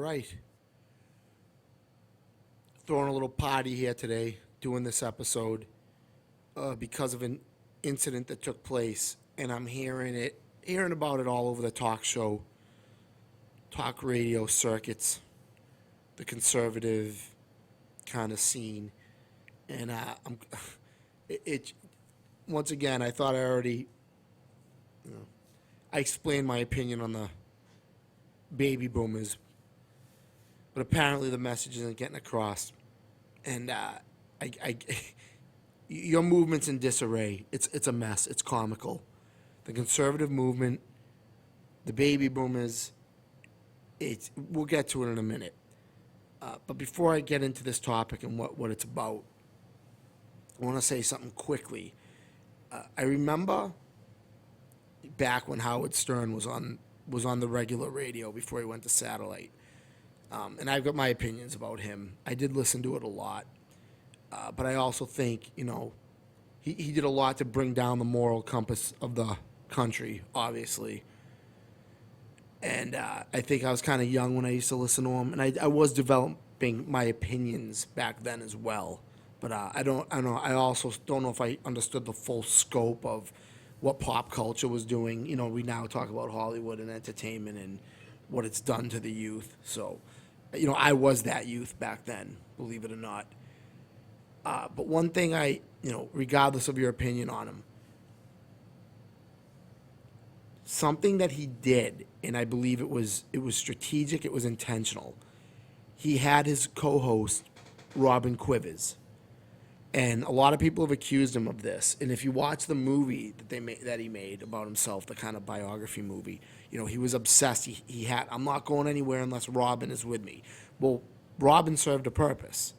right. Throwing a little party here today, doing this episode because of an incident that took place, and I'm hearing about it all over the talk radio circuits, the conservative kind of scene, and it once again, I thought I explained my opinion on the baby boomers, but apparently the message isn't getting across. And your movement's in disarray. It's a mess. It's comical. The conservative movement, the baby boomers. We'll get to it in a minute. But before I get into this topic and what it's about, I want to say something quickly. I remember back when Howard Stern was on the regular radio before he went to satellite. And I've got my opinions about him. I did listen to it a lot. But I also think, he did a lot to bring down the moral compass of the country, obviously. And I think I was kind of young when I used to listen to him. And I was developing my opinions back then as well. But I also don't know if I understood the full scope of what pop culture was doing. We now talk about Hollywood and entertainment and what it's done to the youth. So, I was that youth back then, believe it or not. But one thing regardless of your opinion on him, something that he did, and I believe it was strategic, it was intentional. He had his co-host, Robin Quivers. And a lot of people have accused him of this. And if you watch the movie that he made about himself, the kind of biography movie, he was obsessed. He had, I'm not going anywhere unless Robin is with me. Well, Robin served a purpose.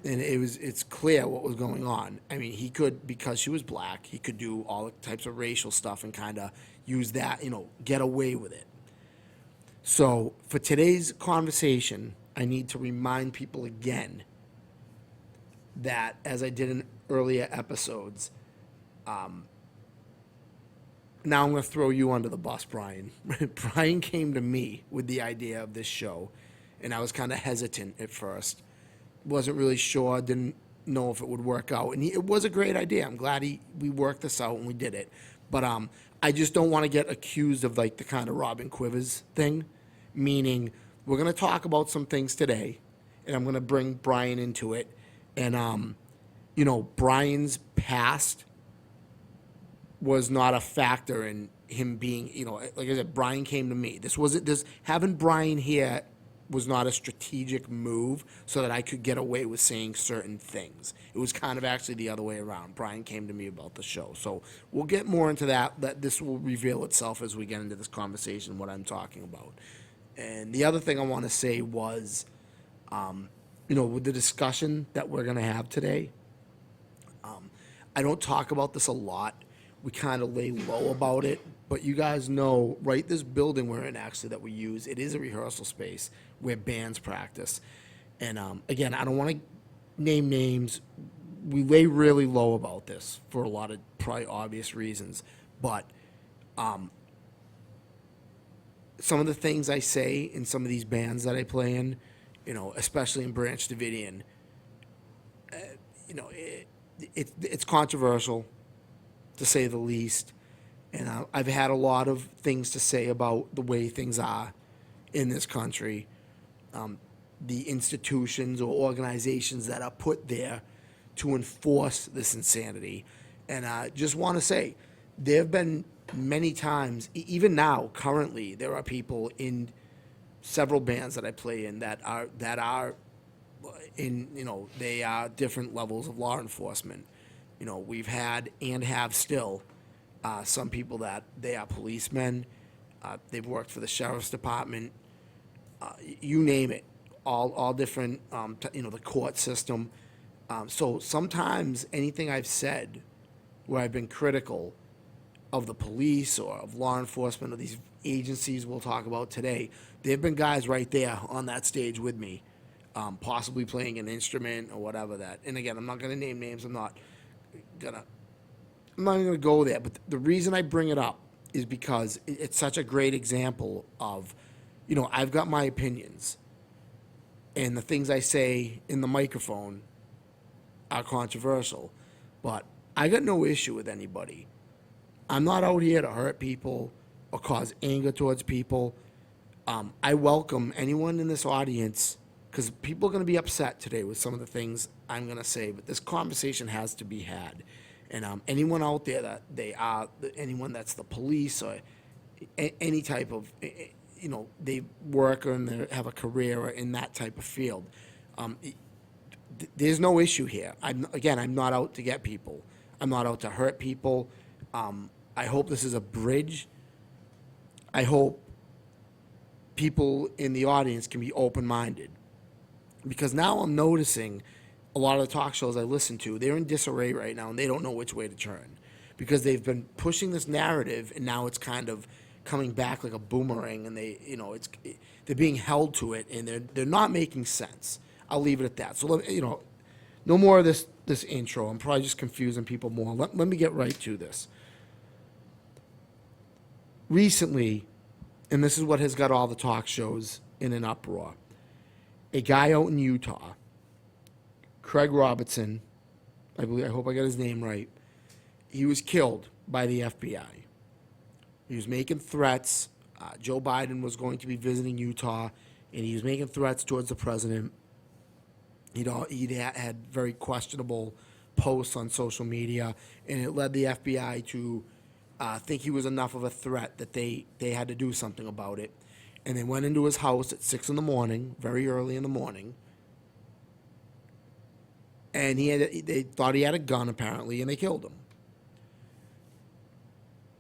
And it's clear what was going on. I mean, he could, because she was black, he could do all types of racial stuff and kind of use that, get away with it. So for today's conversation, I need to remind people again that, as I did in earlier episodes, now I'm going to throw you under the bus, Brian. Brian came to me with the idea of this show, and I was kind of hesitant at first. Wasn't really sure, didn't know if it would work out. And it was a great idea. I'm glad we worked this out and we did it. But I just don't want to get accused of like the kind of Robin Quivers thing, meaning we're going to talk about some things today, and I'm going to bring Brian into it. And, Brian's past was not a factor in him being, like I said, Brian came to me. Having Brian here was not a strategic move so that I could get away with saying certain things. It was kind of actually the other way around. Brian came to me about the show. So we'll get more into that. This will reveal itself as we get into this conversation, what I'm talking about. And the other thing I want to say was, with the discussion that we're going to have today, I don't talk about this a lot. We kind of lay low about it. But you guys know, right, this building we're in actually that we use, it is a rehearsal space where bands practice. And again, I don't want to name names. We lay really low about this for a lot of probably obvious reasons. But some of the things I say in some of these bands that I play in, especially in Branch Davidian, it's controversial, to say the least. And I've had a lot of things to say about the way things are in this country, the institutions or organizations that are put there to enforce this insanity. And I just want to say, there have been many times, even now, currently, there are people in several bands that I play in that are in, they are different levels of law enforcement. We've had and have still some people that they are policemen. They've worked for the sheriff's department. You name it, all different. The court system. So sometimes anything I've said where I've been critical of the police or of law enforcement or these agencies we'll talk about today, there have been guys right there on that stage with me, possibly playing an instrument or whatever that. And again, I'm not going to name names. I'm not going to go there. But the reason I bring it up is because it's such a great example of I've got my opinions, and the things I say in the microphone are controversial, but I got no issue with anybody. I'm not out here to hurt people or cause anger towards people. I welcome anyone in this audience, because people are going to be upset today with some of the things I'm going to say, but this conversation has to be had. And anyone out there anyone that's the police or any type of, they work or have a career or in that type of field, there's no issue here. I'm not out to get people. I'm not out to hurt people. I hope this is a bridge. I hope people in the audience can be open-minded, because now I'm noticing a lot of the talk shows I listen to, they're in disarray right now, and they don't know which way to turn, because they've been pushing this narrative, and now it's kind of coming back like a boomerang, and they're being held to it, and they're not making sense. I'll leave it at that. So no more of this intro. I'm probably just confusing people more. Let me get right to this. Recently, and this is what has got all the talk shows in an uproar, a guy out in Utah, Craig Robertson, I hope I got his name right, he was killed by the FBI. He was making threats. Joe Biden was going to be visiting Utah, and he was making threats towards the president. He'd had very questionable posts on social media, and it led the FBI to think he was enough of a threat that they had to do something about it. And they went into his house at 6 in the morning, very early in the morning, and they thought he had a gun, apparently, and they killed him.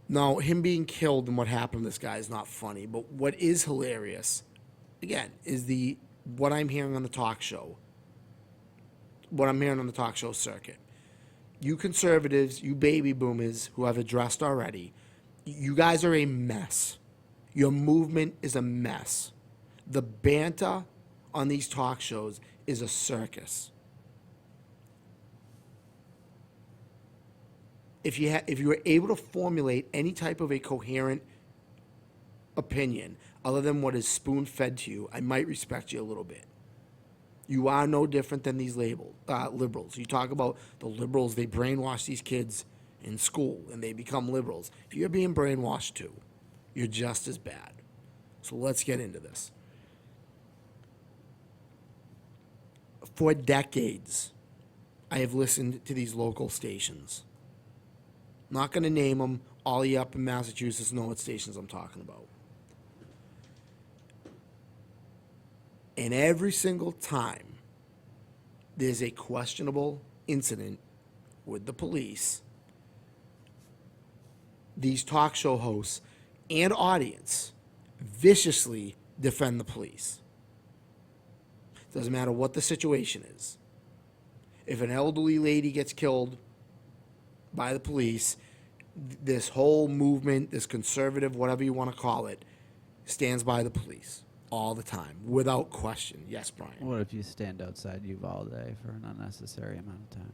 Now, him being killed and what happened to this guy is not funny, but what is hilarious, again, is what I'm hearing on the talk show, circuit. You conservatives, you baby boomers who I've addressed already, you guys are a mess. Your movement is a mess. The banter on these talk shows is a circus. If you were able to formulate any type of a coherent opinion other than what is spoon-fed to you, I might respect you a little bit. You are no different than these liberals. You talk about the liberals, they brainwash these kids in school, and they become liberals. If you're being brainwashed too, you're just as bad. So let's get into this. For decades, I have listened to these local stations. Not going to name them. All you up in Massachusetts know what stations I'm talking about. And every single time there's a questionable incident with the police, these talk show hosts and audience viciously defend the police. Doesn't matter what the situation is. If an elderly lady gets killed by the police, this whole movement, this conservative, whatever you want to call it, stands by the police all the time, without question. Yes, Brian. What if you stand outside Uvalde for an unnecessary amount of time?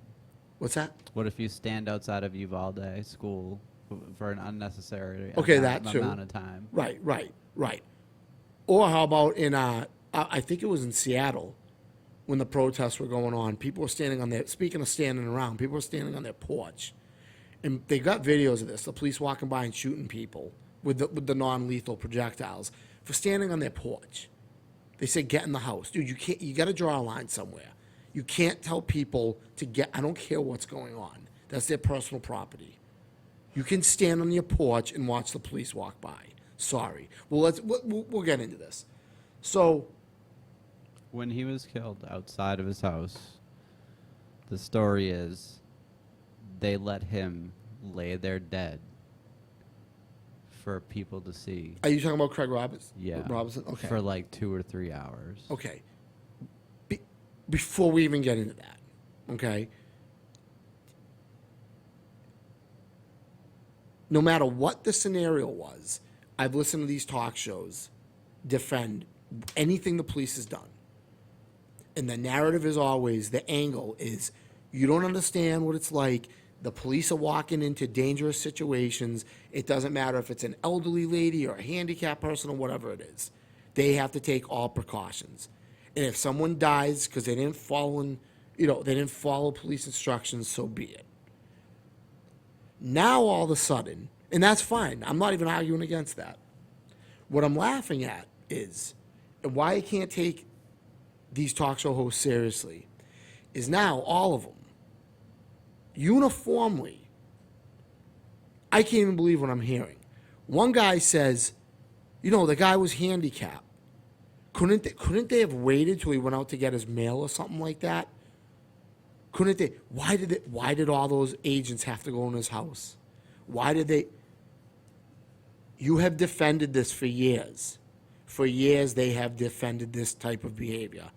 What's that? What if you stand outside of Uvalde school for an unnecessary amount of time? Right. Or how about I think it was in Seattle, when the protests were going on, people were standing on speaking of standing around, people were standing on their porch. And they got videos of this, the police walking by and shooting people with the non-lethal projectiles for standing on their porch. They said, get in the house. Dude, you got to draw a line somewhere. You can't tell people I don't care what's going on. That's their personal property. You can stand on your porch and watch the police walk by. Sorry. Well, we'll get into this. So, when he was killed outside of his house, the story is they let him lay there dead for people to see. Are you talking about Craig Robertson? Yeah. Robinson? Okay. For like 2 or 3 hours. Okay. Before we even get into that, okay? No matter what the scenario was, I've listened to these talk shows defend anything the police has done. And the narrative is always, the angle is, you don't understand what it's like. The police are walking into dangerous situations. It doesn't matter if it's an elderly lady or a handicapped person or whatever it is. They have to take all precautions. And if someone dies because they didn't follow, they didn't follow police instructions, so be it. Now all of a sudden, and that's fine. I'm not even arguing against that. What I'm laughing at is, and why I can't take these talk show hosts seriously, is now all of them, uniformly, I can't even believe what I'm hearing. One guy says, the guy was handicapped. Couldn't they have waited till he went out to get his mail or something like that? Couldn't they? Why did all those agents have to go in his house? Why did they? You have defended this for years. For years, they have defended this type of behavior.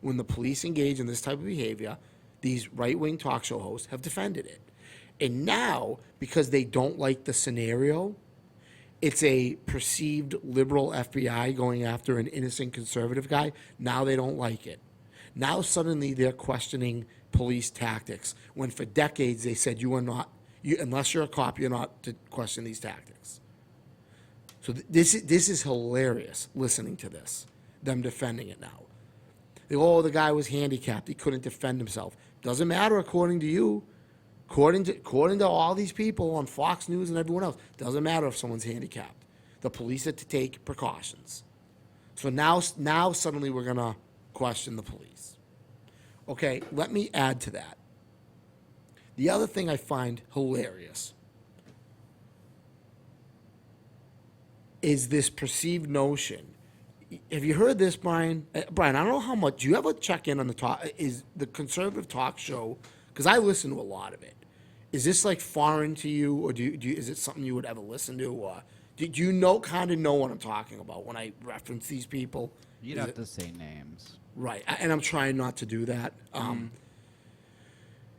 When the police engage in this type of behavior, these right-wing talk show hosts have defended it. And now, because they don't like the scenario, it's a perceived liberal FBI going after an innocent conservative guy. Now they don't like it. Now suddenly they're questioning police tactics, when for decades they said unless you're a cop, you're not to question these tactics. So this is hilarious, listening to this, them defending it now. The guy was handicapped, he couldn't defend himself. Doesn't matter according to you. According to all these people on Fox News and everyone else, doesn't matter if someone's handicapped. The police had to take precautions. So now suddenly we're going to question the police. Okay, let me add to that. The other thing I find hilarious is this perceived notion. Have you heard this, Brian? Brian, I don't know how much. Do you ever check in on the conservative talk show? Because I listen to a lot of it. Is this like foreign to you, or is it something you would ever listen to? Or do you kind of know what I'm talking about when I reference these people? You'd have to say names. Right, and I'm trying not to do that.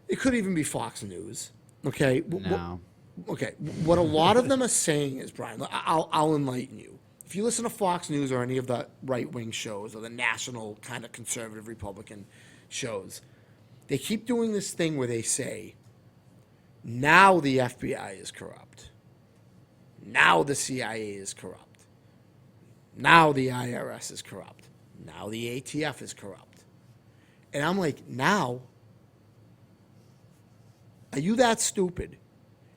It could even be Fox News. Okay. No. Okay. What a lot of them are saying is, Brian, I'll enlighten you. If you listen to Fox News or any of the right-wing shows or the national kind of conservative Republican shows, they keep doing this thing where they say, now the FBI is corrupt. Now the CIA is corrupt. Now the IRS is corrupt. Now the ATF is corrupt. And I'm like, now? Are you that stupid?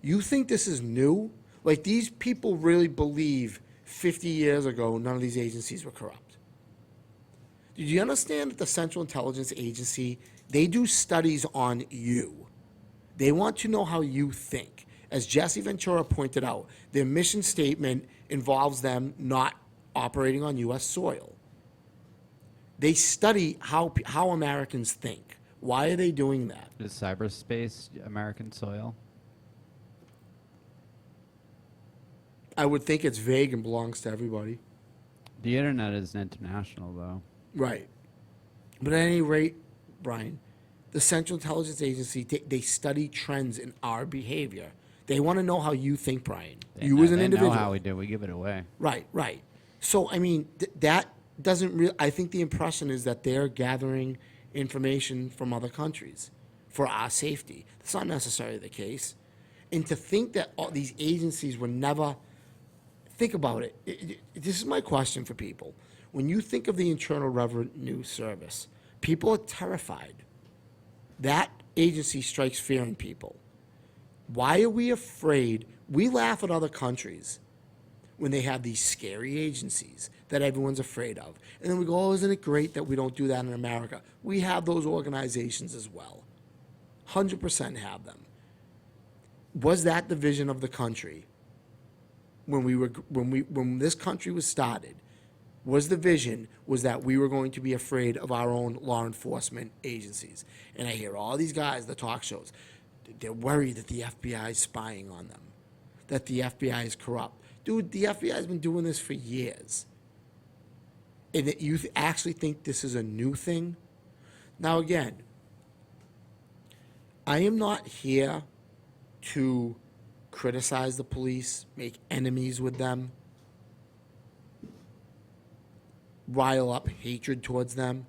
You think this is new? Like, these people really believe 50 years ago none of these agencies were corrupt. Do you understand that the Central Intelligence Agency, they do studies on you? They want to know how you think. As Jesse Ventura pointed out, their mission statement involves them not operating on U.S. soil. They study how Americans think. Why are they doing that? Is cyberspace American soil? I would think it's vague and belongs to everybody. The internet is international, though. Right. But at any rate, Brian, the Central Intelligence Agency, they study trends in our behavior. They want to know how you think, Brian. You as an individual. They know how we do. We give it away. Right, right. So, I mean, that doesn't really, I think the impression is that they're gathering information from other countries for our safety. That's not necessarily the case. And to think that all these agencies were never, think about it. This is my question for people. When you think of the Internal Revenue Service, people are terrified. That agency strikes fear in people. Why are we afraid? We laugh at other countries when they have these scary agencies that everyone's afraid of. And then we go, oh, isn't it great that we don't do that in America? We have those organizations as well. 100% have them. Was that the vision of the country when this country was started? Was the vision was that we were going to be afraid of our own law enforcement agencies? And I hear all these guys, the talk shows, they're worried that the FBI is spying on them, that the FBI is corrupt. Dude, the FBI has been doing this for years. And that you actually think this is a new thing? Now, again, I am not here to criticize the police, make enemies with them, rile up hatred towards them,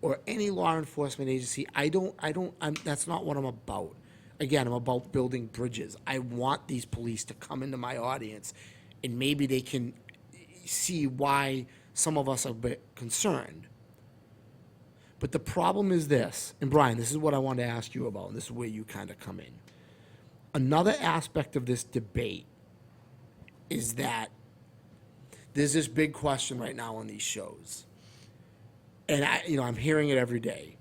or any law enforcement agency. That's not what I'm about. Again, I'm about building bridges. I want these police to come into my audience, and maybe they can see why some of us are a bit concerned. But the problem is this, and Brian, this is what I want to ask you about, and this is where you kind of come in. Another aspect of this debate is that there's this big question right now on these shows. And I'm hearing it every day.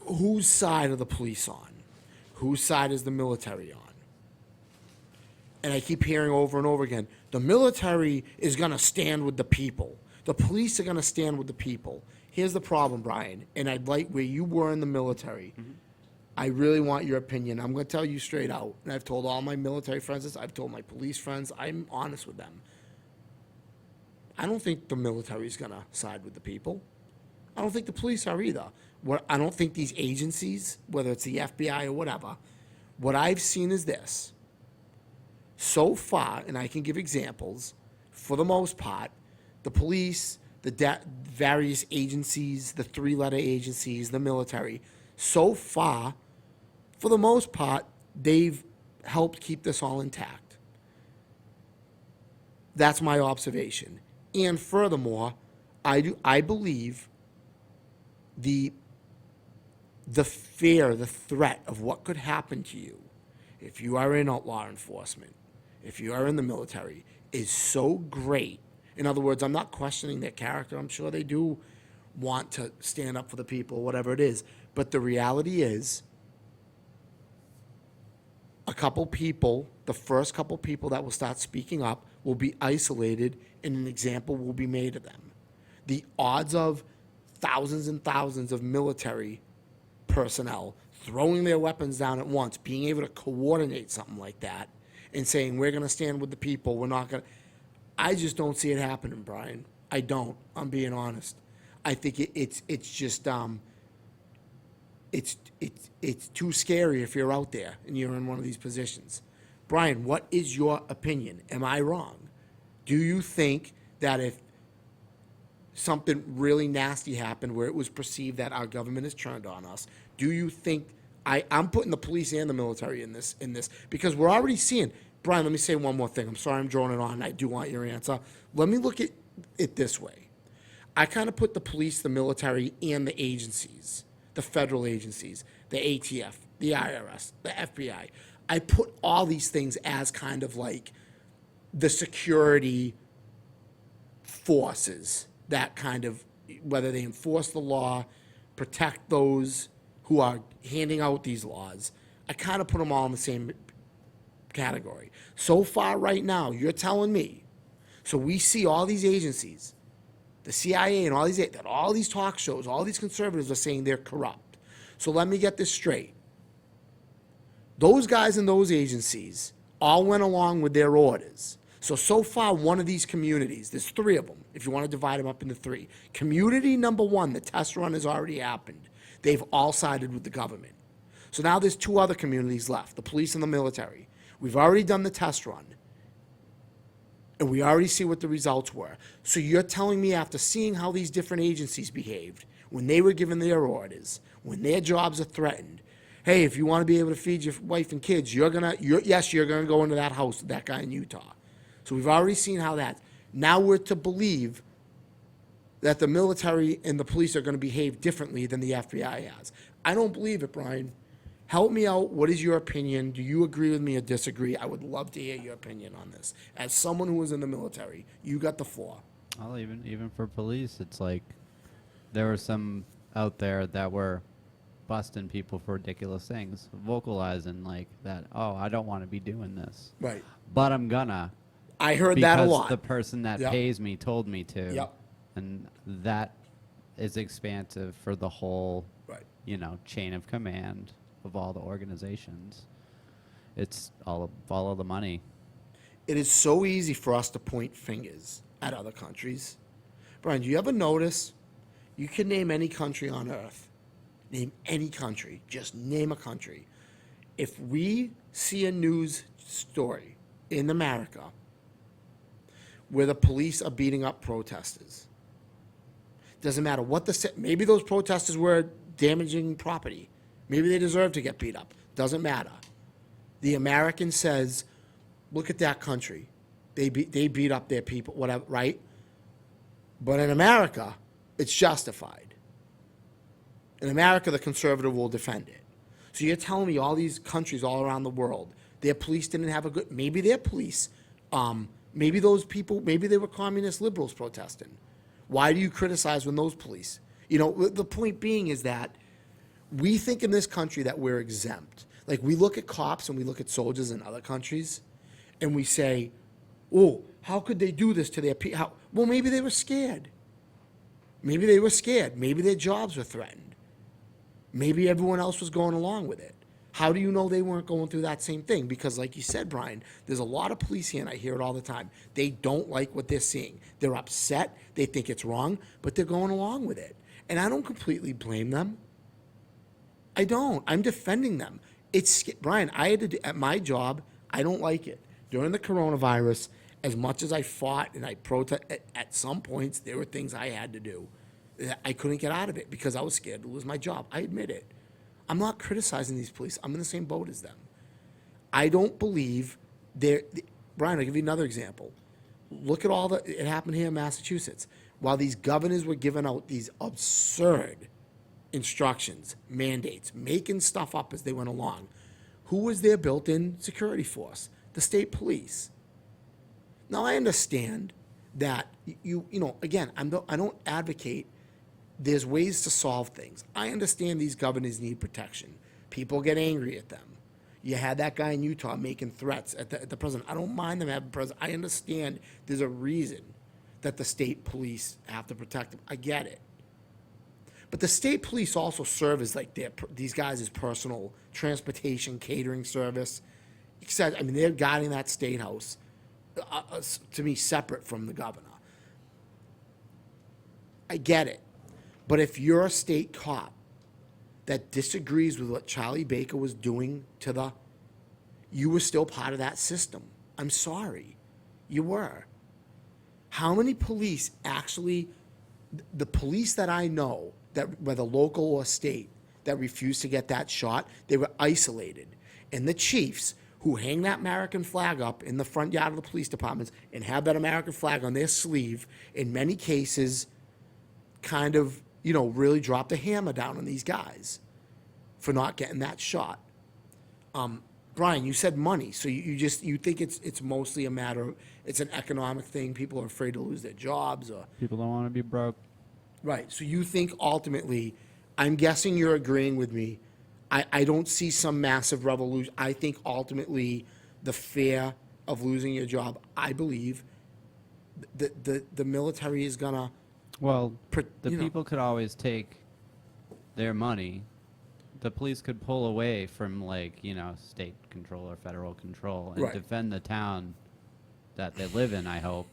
Whose side are the police on? Whose side is the military on? And I keep hearing over and over again, the military is going to stand with the people. The police are going to stand with the people. Here's the problem, Brian, and I'd like where you were in the military. Mm-hmm. I really want your opinion. I'm going to tell you straight out, and I've told all my military friends this. I've told my police friends. I'm honest with them. I don't think the military is going to side with the people. I don't think the police are either. I don't think these agencies, whether it's the FBI or whatever, what I've seen is this. So far, and I can give examples, for the most part, the police, the various agencies, the three-letter agencies, the military, so far, for the most part, they've helped keep this all intact. That's my observation. And furthermore, I believe the fear, the threat of what could happen to you if you are in law enforcement, if you are in the military, is so great. In other words, I'm not questioning their character. I'm sure they do want to stand up for the people, whatever it is. But the reality is, a couple people, the first couple people that will start speaking up will be isolated, and an example will be made of them. The odds of thousands and thousands of military personnel throwing their weapons down at once, being able to coordinate something like that, and saying, we're going to stand with the people, we're not going to... I just don't see it happening, Brian. I don't. I'm being honest. I think it's just... It's too scary if you're out there and you're in one of these positions. Brian, what is your opinion? Am I wrong? Do you think that if something really nasty happened where it was perceived that our government is turned on us, do you think... I'm putting the police and the military in this because we're already seeing... Brian, let me say one more thing. I'm sorry I'm droning on. I do want your answer. Let me look at it this way. I kind of put the police, the military, and the agencies, the federal agencies, the ATF, the IRS, the FBI. I put all these things as kind of like the security forces that kind of, whether they enforce the law, protect those who are handing out these laws. I kind of put them all in the same category. So far right now, you're telling me, so we see all these agencies, the CIA and all these talk shows, all these conservatives are saying they're corrupt. So let me get this straight. Those guys in those agencies all went along with their orders. So far, one of these communities, there's three of them, if you want to divide them up into three. Community number one, the test run has already happened. They've all sided with the government. So now there's two other communities left, the police and the military. We've already done the test run, and we already see what the results were. So you're telling me after seeing how these different agencies behaved, when they were given their orders, when their jobs are threatened, hey, if you want to be able to feed your wife and kids, you're gonna go into that house with that guy in Utah. So we've already seen how that. Now we're to believe that the military and the police are going to behave differently than the FBI has. I don't believe it, Brian. Help me out. What is your opinion? Do you agree with me or disagree? I would love to hear your opinion on this. As someone who was in the military, you got the floor. Well, even for police, it's like there were some out there that were busting people for ridiculous things, vocalizing like that, oh, I don't want to be doing this. Right. But I'm gonna. I heard that a lot. Because the person that pays me told me to. Yep. And that is expansive for the whole, right, chain of command of all the organizations. It's all follow the money. It is so easy for us to point fingers at other countries. Brian, do you ever notice you can name any country on earth? Name any country. Just name a country. If we see a news story in America where the police are beating up protesters, doesn't matter what maybe those protesters were damaging property. Maybe they deserve to get beat up. Doesn't matter. The American says, look at that country. They beat up their people, whatever, right? But in America, it's justified. In America, the conservative will defend it. So you're telling me all these countries all around the world, their police didn't have a good, maybe their police, maybe those people, maybe they were communist liberals protesting. Why do you criticize when those police? You know, the point being is that we think in this country that we're exempt. Like, we look at cops and we look at soldiers in other countries and we say, oh, how could they do this to their people? Well, maybe they were scared. Maybe they were scared. Maybe their jobs were threatened. Maybe everyone else was going along with it. How do you know they weren't going through that same thing? Because like you said, Brian, there's a lot of police here, and I hear it all the time. They don't like what they're seeing. They're upset. They think it's wrong, but they're going along with it. And I don't completely blame them. I don't. I'm defending them. Brian, I had to do, at my job, I don't like it. During the coronavirus, as much as I fought and I protest, at some points, there were things I had to do. I couldn't get out of it because I was scared to lose my job. I admit it. I'm not criticizing these police. I'm in the same boat as them. I don't believe Brian, I'll give you another example. Look at it happened here in Massachusetts. While these governors were giving out these absurd instructions, mandates, making stuff up as they went along, who was their built-in security force? The state police. Now, I understand that you know, again, I don't advocate. There's ways to solve things. I understand these governors need protection. People get angry at them. You had that guy in Utah making threats at the president. I don't mind them having president. I understand there's a reason that the state police have to protect them. I get it. But the state police also serve as like these guys' personal transportation, catering service. Except, I mean, they're guarding that state house, to me, separate from the governor. I get it. But if you're a state cop that disagrees with what Charlie Baker was doing you were still part of that system. I'm sorry. You were. How many police actually, the police that I know, that whether local or state, that refused to get that shot, they were isolated. And the chiefs who hang that American flag up in the front yard of the police departments and have that American flag on their sleeve, in many cases, kind of, you know, really drop the hammer down on these guys for not getting that shot. Brian, you said money, so you think it's mostly a matter of, it's an economic thing. People are afraid to lose their jobs, or People don't want to be broke. right. So you think ultimately, I'm guessing you're agreeing with me. I don't see some massive revolution. I think ultimately, the fear of losing your job, I believe, the military is gonna. Well, the you know. people could always take their money. The police could pull away from, like, you know, state control or federal control and Right. defend the town that they live in, I hope.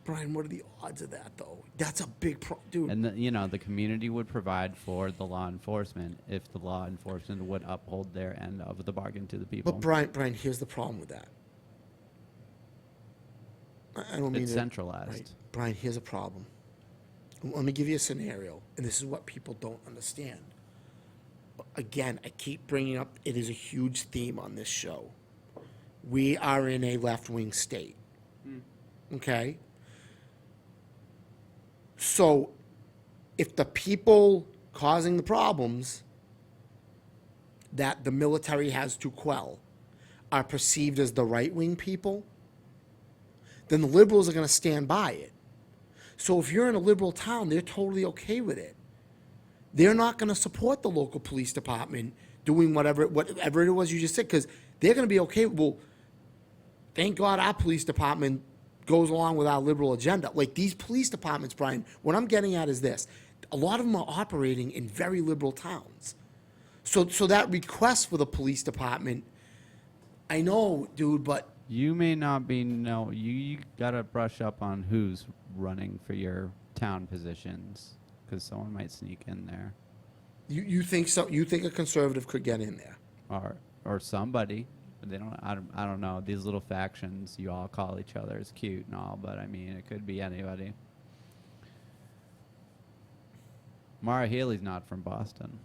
Brian, what are the odds of that, though? That's a big dude. And, you know, the community would provide for the law enforcement if the law enforcement would uphold their end of the bargain to the people. But Brian, here's the problem with that. I don't mean It's to- centralized. Right. Brian, here's a problem. Let me give you a scenario, and this is what people don't understand. Again, I keep bringing up, it is a huge theme on this show. We are in a left-wing state. Okay? So, if the people causing the problems that the military has to quell are perceived as the right-wing people, then the liberals are going to stand by it. So if you're in a liberal town, they're totally okay with it. They're not going to support the local police department doing whatever it was you just said, because they're going to be okay. Well, thank God our police department goes along with our liberal agenda. Like these police departments, Brian, what I'm getting at is this. A lot of them are operating in very liberal towns. So that request for the police department, I know, dude, but You may not be, you got to brush up on who's running for your town positions, because someone might sneak in there. you think so? You think a conservative could get in there? Or somebody. They don't. I don't know. These little factions, you all call each other is cute and all, but I mean, it could be anybody. Mara Healy's not from Boston.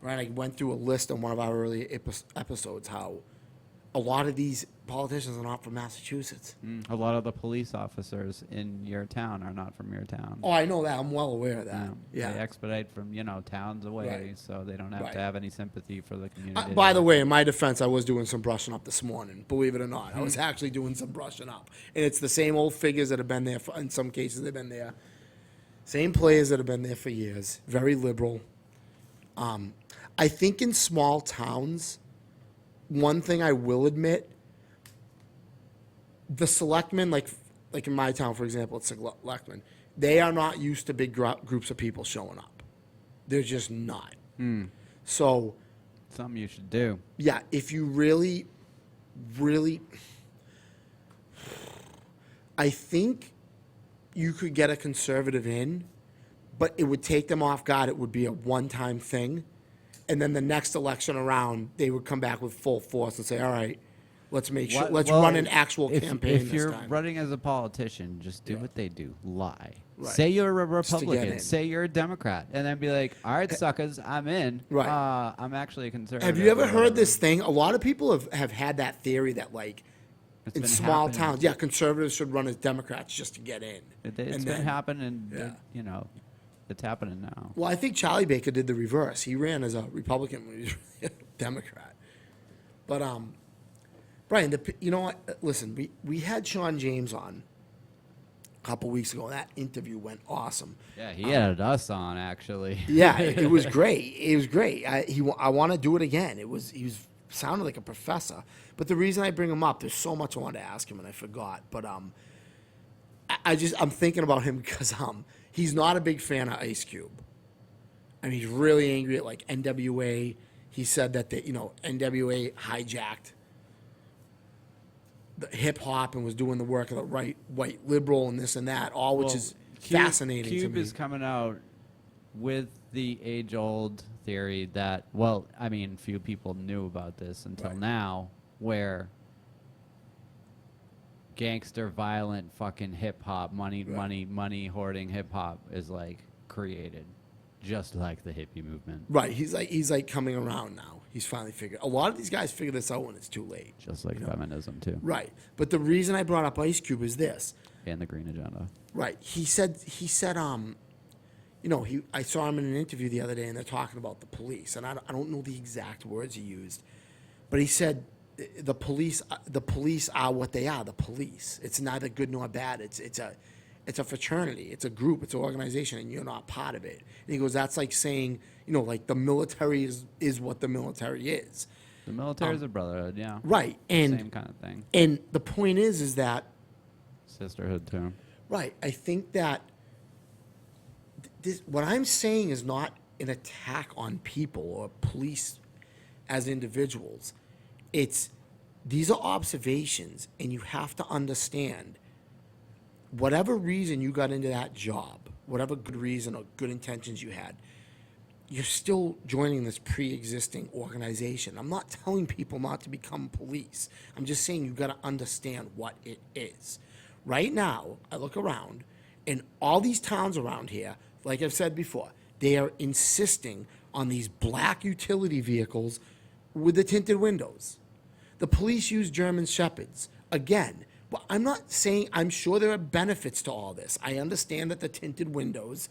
Right, I went through a list on one of our early episodes how a lot of these politicians are not from Massachusetts. A lot of the police officers in your town are not from your town. Oh, I know that. I'm well aware of that. Yeah. They expedite from, towns away, Right. so they don't have Right. to have any sympathy for the community. By the way, in my defense, I was doing some brushing up this morning. Believe it or not, I was actually doing some brushing up, and it's the same old figures that have been there. In some cases, they've been there. Same players that have been there for years. Very liberal. I think in small towns, one thing I will admit, the selectmen, like in my town, for example, it's selectmen, they are not used to big groups of people showing up. They're just not. So, Something you should do. yeah, if you really, really, I think you could get a conservative in, but it would take them off guard. It would be a one-time thing. And then the next election around, they would come back with full force and say, all right, let's make sure, let's run an actual campaign If this you're time. running as a politician, just do what they do. Lie. Right. Say you're a to get Republican. in. Say you're a Democrat. And then be like, all right, suckers, I'm in. Right. I'm actually a conservative. Have you ever or heard whatever." this thing? A lot of people have had that theory that, like, It's in been small happening. towns, yeah, conservatives should run as Democrats just to get in. It's And been then- happening, Yeah. it's happening now. Well, I think Charlie Baker did the reverse. He ran as a Republican when he was really a Democrat. But Brian, you know what? Listen, we had Sean James on a couple weeks ago. That interview went awesome. Yeah, he had us on, actually. Yeah, it was great. It was great. I want to do it again. He was sounded like a professor. But the reason I bring him up, there's so much I wanted to ask him and I forgot. But I'm thinking about him because he's not a big fan of Ice Cube. I mean, he's really angry at like NWA. He said that NWA hijacked the hip hop and was doing the work of the right white liberal and this and that, all which is fascinating Cube to me. is coming out with the age-old theory that, well, I mean, few people knew about this until Right. now, where gangster, violent, fucking hip-hop, money hoarding hip-hop is, like, created, just like the hippie movement, Right, he's like coming around now. He's finally figured. A lot of these guys figure this out when it's too late. just like feminism, too, Right, but the reason I brought up Ice Cube is this. and the green agenda. Right, he said, I saw him in an interview the other day, and they're talking about the police, and I don't know the exact words he used, but he said the police are what they are. The police. It's neither good nor bad. It's a fraternity. It's a group. It's an organization, and you're not part of it. And he goes, that's like saying, like the military is what the military is. The military is a brotherhood, yeah. Right, and Same kind of thing. and the point is that. Sisterhood, too. Right. I think that what I'm saying is not an attack on people or police as individuals. These are observations, and you have to understand whatever reason you got into that job, whatever good reason or good intentions you had, you're still joining this pre-existing organization. I'm not telling people not to become police. I'm just saying you got to understand what it is. Right now, I look around, and all these towns around here, like I've said before, they are insisting on these black utility vehicles with the tinted windows. The police use German Shepherds. Again, well, I'm not saying, I'm sure there are benefits to all this. I understand that the tinted windows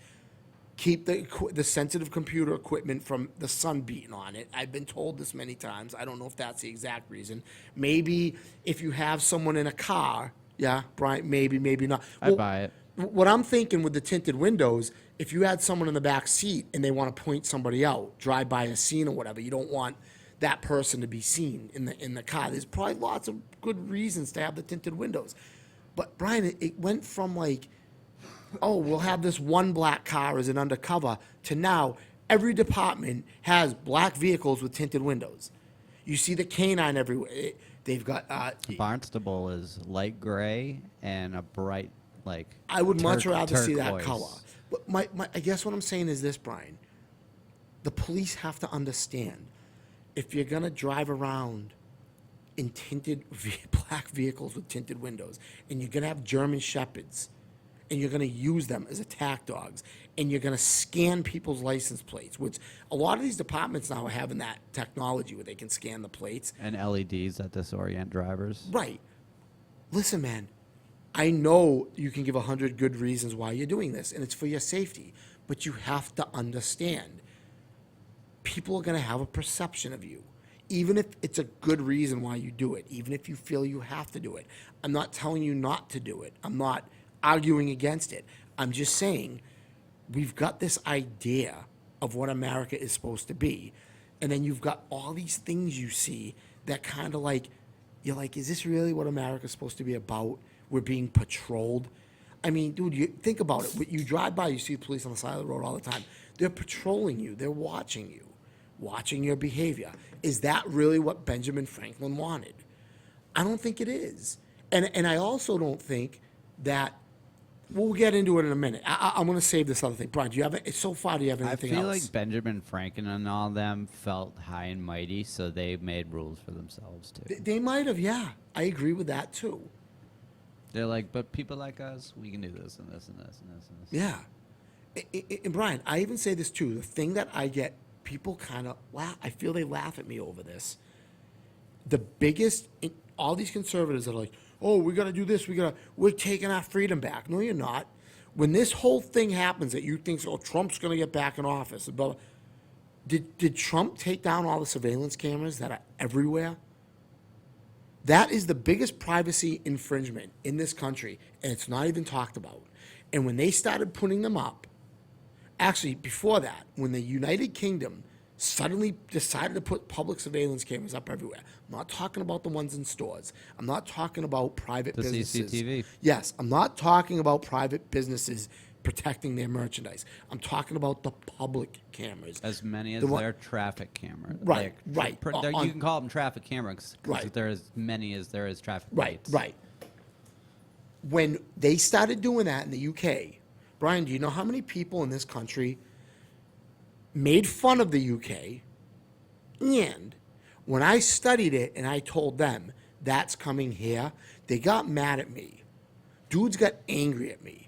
keep the sensitive computer equipment from the sun beating on it. I've been told this many times. I don't know if that's the exact reason. Maybe if you have someone in a car, yeah, Brian, maybe not. I buy it. What I'm thinking with the tinted windows, if you had someone in the back seat and they want to point somebody out, drive by a scene or whatever, you don't want that person to be seen in the car. There's probably lots of good reasons to have the tinted windows. But Brian, it went from like, oh, we'll have this one black car as an undercover, to now every department has black vehicles with tinted windows. You see the canine everywhere. They've got. Barnstable is light gray and a bright, like. I would much rather see that turquoise. color. But I guess what I'm saying is this, Brian. The police have to understand, if you're gonna drive around in tinted black vehicles with tinted windows, and you're gonna have German Shepherds, and you're going to use them as attack dogs, and you're going to scan people's license plates, which a lot of these departments now are having that technology where they can scan the plates. And LEDs that disorient drivers. Right. Listen, man, I know you can give 100 good reasons why you're doing this, and it's for your safety, but you have to understand people are going to have a perception of you, even if it's a good reason why you do it, even if you feel you have to do it. I'm not telling you not to do it. I'm not arguing against it. I'm just saying we've got this idea of what America is supposed to be, and then you've got all these things you see that kind of like, you're like, is this really what America's supposed to be about? We're being patrolled. I mean, dude, you think about it. When you drive by, you see the police on the side of the road all the time. They're patrolling you. They're watching you, watching your behavior. Is that really what Benjamin Franklin wanted? I don't think it is. And I also don't think that, we'll get into it in a minute. I'm going to save this other thing. Brian, do you have, so far, do you have I anything feel else? like Benjamin Franklin and all them felt high and mighty, so they made rules for themselves too. They might have, yeah. I agree with that, too. They're like, but people like us, we can do this and this and this and this and this. Yeah. And Brian, I even say this too. The thing that I get, people kind of laugh, I feel they laugh at me over this. The biggest, all these conservatives that are like, oh, we got to do this, we're taking our freedom back. No, you're not. When this whole thing happens that you think, oh, Trump's going to get back in office, did Trump take down all the surveillance cameras that are everywhere? That is the biggest privacy infringement in this country, and it's not even talked about. And when they started putting them up, actually, before that, when the United Kingdom suddenly decided to put public surveillance cameras up everywhere, I'm not talking about the ones in stores. I'm not talking about private The businesses. CCTV. Yes, I'm not talking about private businesses protecting their merchandise. I'm talking about the public cameras. As many as The one- their traffic cameras. Right, right. You can call them traffic cameras because Right. they're as many as there is traffic Right, lights. right. When they started doing that in the UK, Brian, do you know how many people in this country made fun of the UK? And when I studied it and I told them that's coming here, they got mad at me. Dudes got angry at me.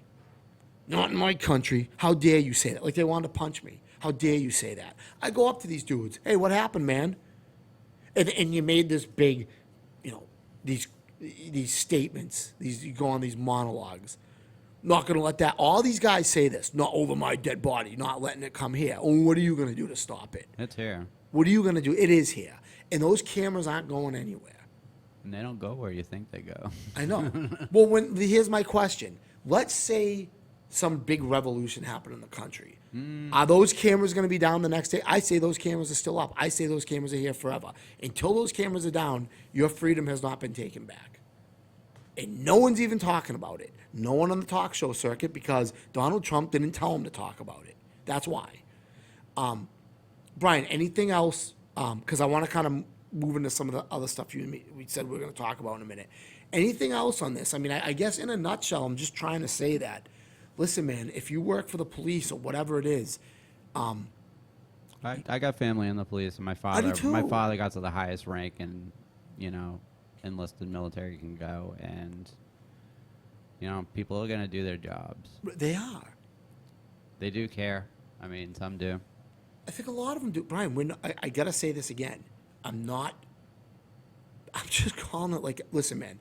Not in my country. How dare you say that? Like they wanted to punch me. How dare you say that? I go up to these dudes. Hey, what happened, man? And you made this big, these statements. You go on these monologues. Not going to let that. All these guys say this. Not over my dead body. Not letting it come here. Oh, what are you going to do to stop it? It's here. What are you going to do? It is here. And those cameras aren't going anywhere. And they don't go where you think they go. I know. Well, here's my question. Let's say some big revolution happened in the country. Are those cameras going to be down the next day? I say those cameras are still up. I say those cameras are here forever. Until those cameras are down, your freedom has not been taken back. And no one's even talking about it. No one on the talk show circuit because Donald Trump didn't tell them to talk about it. That's why. Brian, anything else? Because I want to kind of move into some of the other stuff we said we were going to talk about in a minute. Anything else on this? I mean, I guess in a nutshell, I'm just trying to say that, listen, man, if you work for the police or whatever it is, I got family in the police, and my do too. father got to the highest rank, and enlisted military can go, and people are gonna do their jobs. they are. They do care. I mean, some do. I think a lot of them do. Brian, I got to say this again. I'm just calling it like, listen, man,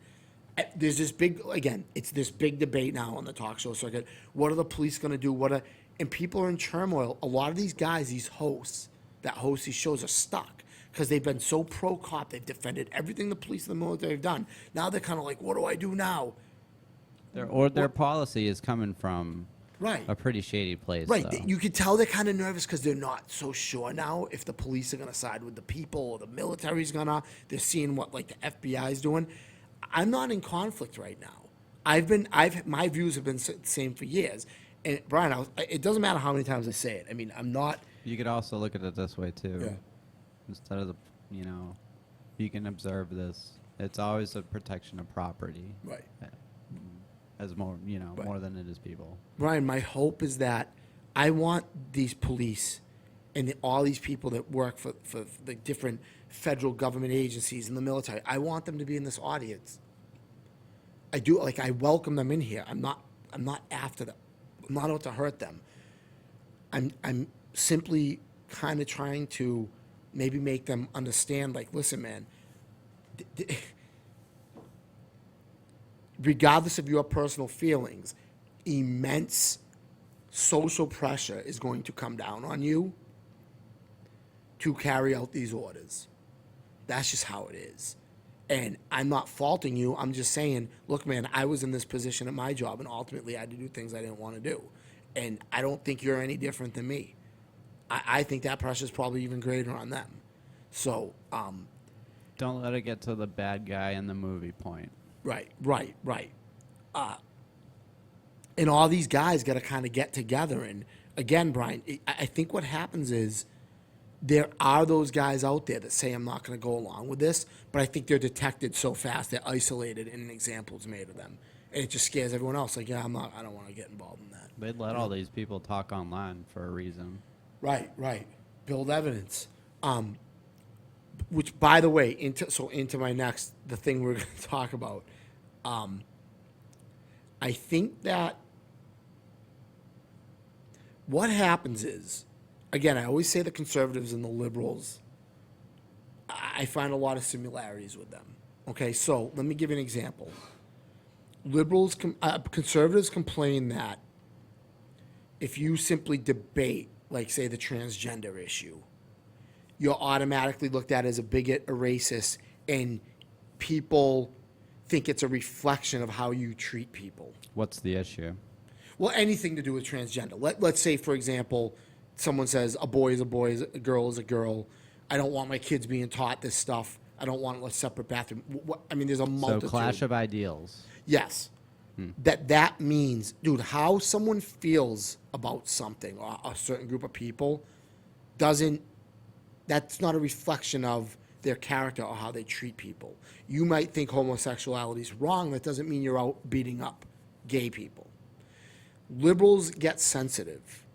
there's this big, again, it's this big debate now on the talk show circuit. What are the police going to do? And people are in turmoil. A lot of these guys, these hosts that host these shows are stuck because they've been so pro-cop. They've defended everything the police and the military have done. Now they're kind of like, what do I do now? Their policy is coming from Right. a pretty shady place. Right. though. You can tell they're kind of nervous because they're not so sure now if the police are going to side with the people or the military's going to. They're seeing what like the FBI is doing. I'm not in conflict right now. My views have been the same for years. And Brian, it doesn't matter how many times I say it. I mean, I'm not. You could also look at it this way too. Yeah. Instead of you can observe this. It's always a protection of property. Right. As more, Right. more than it is people. Brian, my hope is that I want these police and all these people that work for the different federal government agencies and the military, I want them to be in this audience. I do. Like, I welcome them in here. I'm not I'm not after them. I'm not out to hurt them. I'm simply kind of trying to maybe make them understand, like, listen, man, regardless of your personal feelings, immense social pressure is going to come down on you to carry out these orders. That's just how it is. And I'm not faulting you. I'm just saying, look, man, I was in this position at my job, and ultimately I had to do things I didn't want to do. And I don't think you're any different than me. I think that pressure is probably even greater on them. So, Don't let it get to the bad guy in the movie point. right. And all these guys got to kind of get together. And again, Brian, I think what happens is there are those guys out there that say, I'm not going to go along with this, but I think they're detected so fast, they're isolated, and an example is made of them. And it just scares everyone else. Like, yeah, I don't want to get involved in that. They let all these people talk online for a reason. Right. Build evidence. Which, by the way, into my next, the thing we're going to talk about. I think that what happens is, again, I always say the conservatives and the liberals, I find a lot of similarities with them. Okay, so let me give you an example. Conservatives complain that if you simply debate, like, say, the transgender issue, you're automatically looked at as a bigot, a racist, and people think it's a reflection of how you treat people. What's the issue? Well, anything to do with transgender. Let's say, for example, someone says a boy is a boy, a girl is a girl. I don't want my kids being taught this stuff. I don't want a separate bathroom. I mean, there's a multitude. So clash of ideals. Yes. That means, dude, how someone feels about something or a certain group of people that's not a reflection of their character or how they treat people. You might think homosexuality is wrong. That doesn't mean you're out beating up gay people. Liberals get sensitive.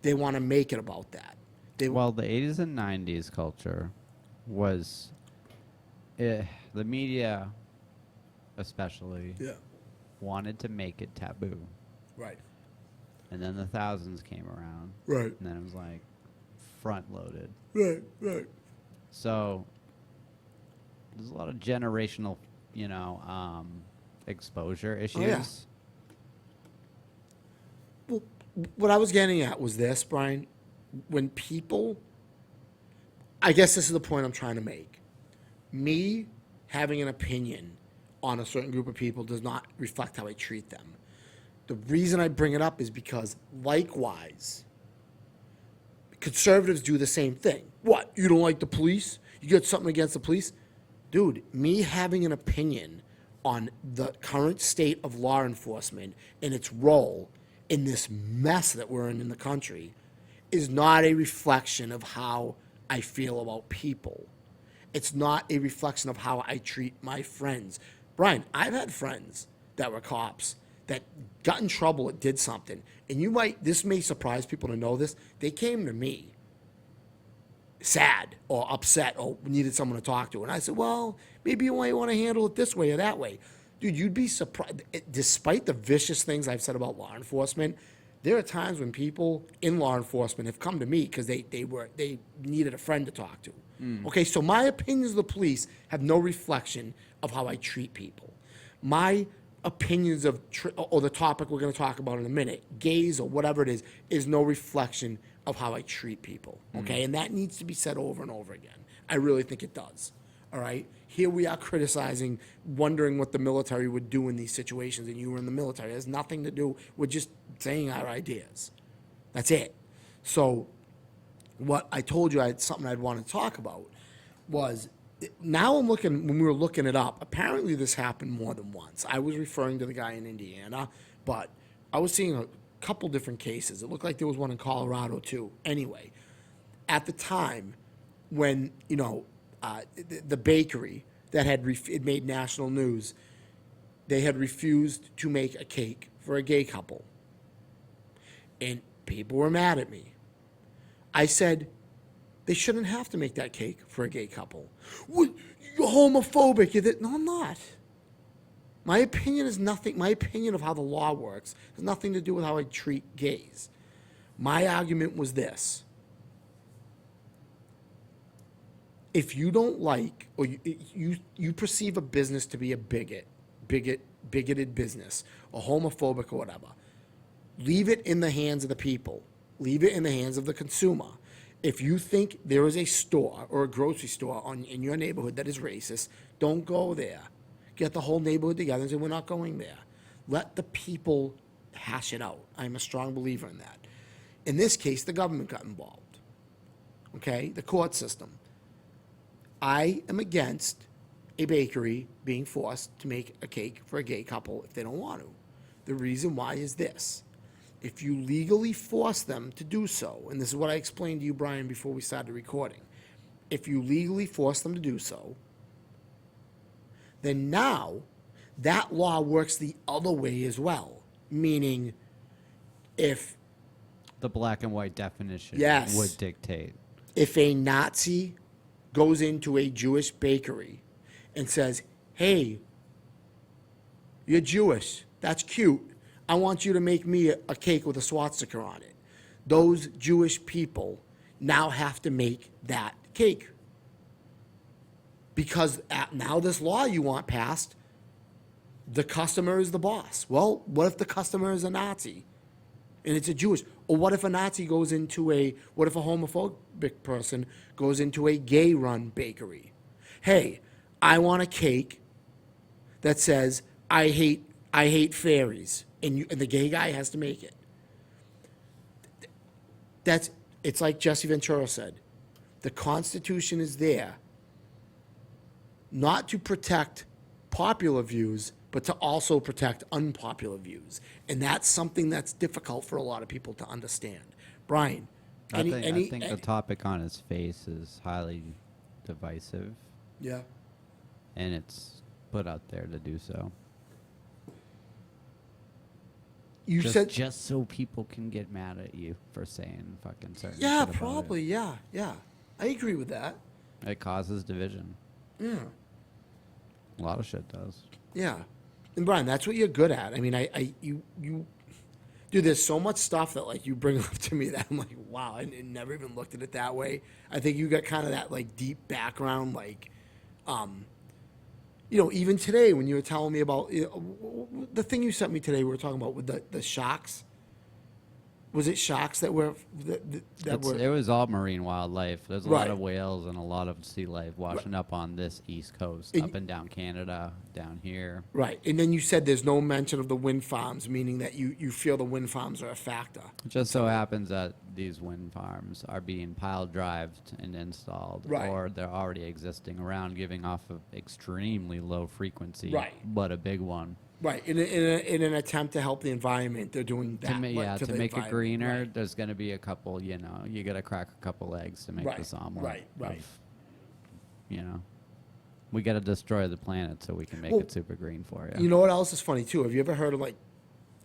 They want to make it about that. Well, the 80s and 90s culture was, the media especially, wanted to make it taboo. Right. And then the thousands came around. Right. And then it was like front loaded. Right. So there's a lot of generational, exposure issues. yeah. Well, what I was getting at was this, Brian. When people, I guess this is the point I'm trying to make. Me having an opinion on a certain group of people does not reflect how I treat them. The reason I bring it up is because, likewise, conservatives do the same thing. What? You don't like the police? You got something against the police? Dude, me having an opinion on the current state of law enforcement and its role in this mess that we're in the country is not a reflection of how I feel about people. It's not a reflection of how I treat my friends. Brian, I've had friends that were cops that got in trouble and did something. And this may surprise people to know this, they came to me sad or upset or needed someone to talk to. And I said, well, maybe you might want to handle it this way or that way. Dude, you'd be surprised. Despite the vicious things I've said about law enforcement, there are times when people in law enforcement have come to me because they needed a friend to talk to. Okay, so my opinions of the police have no reflection of how I treat people. My opinions of or the topic we're going to talk about in a minute, gays or whatever it is no reflection of how I treat people. Okay, and that needs to be said over and over again. I really think it does. All right, here we are criticizing, wondering what the military would do in these situations, and you were in the military. It has nothing to do with just saying our ideas. That's it. So what I told you, something I'd want to talk about was, now I'm looking, when we were looking it up, apparently this happened more than once. I was referring to the guy in Indiana, but I was seeing a couple different cases. It looked like there was one in Colorado too. Anyway, at the time when, the bakery that had it made national news, they had refused to make a cake for a gay couple. And people were mad at me. I said, they shouldn't have to make that cake for a gay couple. What, you're homophobic. No, I'm not. My opinion is nothing. My opinion of how the law works has nothing to do with how I treat gays. My argument was this: if you don't like, or you perceive a business to be a bigoted business, or homophobic or whatever, leave it in the hands of the people. Leave it in the hands of the consumer. If you think there is a store or a grocery store in your neighborhood that is racist, don't go there. Get the whole neighborhood together and say, we're not going there. Let the people hash it out. I'm a strong believer in that. In this case, the government got involved. Okay? The court system. I am against a bakery being forced to make a cake for a gay couple if they don't want to. The reason why is this. If you legally force them to do so, and this is what I explained to you, Brian, before we started recording, if you legally force them to do so, then now that law works the other way as well. Meaning, if The black and white definition Yes. would dictate. if a Nazi goes into a Jewish bakery and says, hey, you're Jewish, that's cute, I want you to make me a cake with a swastika on it. Those Jewish people now have to make that cake. Because now this law you want passed, the customer is the boss. Well, what if the customer is a Nazi and it's a Jewish? Or what if a Nazi goes into what if a homophobic person goes into a gay-run bakery? Hey, I want a cake that says, I hate fairies, and the gay guy has to make it. It's like Jesse Ventura said, the Constitution is there not to protect popular views, but to also protect unpopular views. And that's something that's difficult for a lot of people to understand. Brian, I think the topic on his face is highly divisive, yeah. and it's put out there to do so. You just, said, just so people can get mad at you for saying fucking certain yeah, shit about probably, yeah. I agree with that. It causes division. Yeah. A lot of shit does. Yeah. And Brian, that's what you're good at. I mean, you dude, there's so much stuff that like you bring up to me that I'm like, wow, I never even looked at it that way. I think you got kind of that like deep background, like, even today when you were telling me about the thing you sent me today, we were talking about with the sharks. Was it sharks that were It was all marine wildlife. There's a Right. lot of whales and a lot of sea life washing up on this east coast, And- up and down Canada, down here. right? And then you said there's no mention of the wind farms, meaning that you feel the wind farms are a factor. It just so happens that these wind farms are being pile drived and installed, Right. or they're already existing around, giving off an extremely low frequency, Right. but a big one. Right, in an attempt to help the environment, they're doing that. To make the it environment. greener, Right. there's going to be a couple. You got to crack a couple eggs to make Right, this omelet. right. We got to destroy the planet so we can make Well, it super green for you. You know what else is funny too? Have you ever heard of like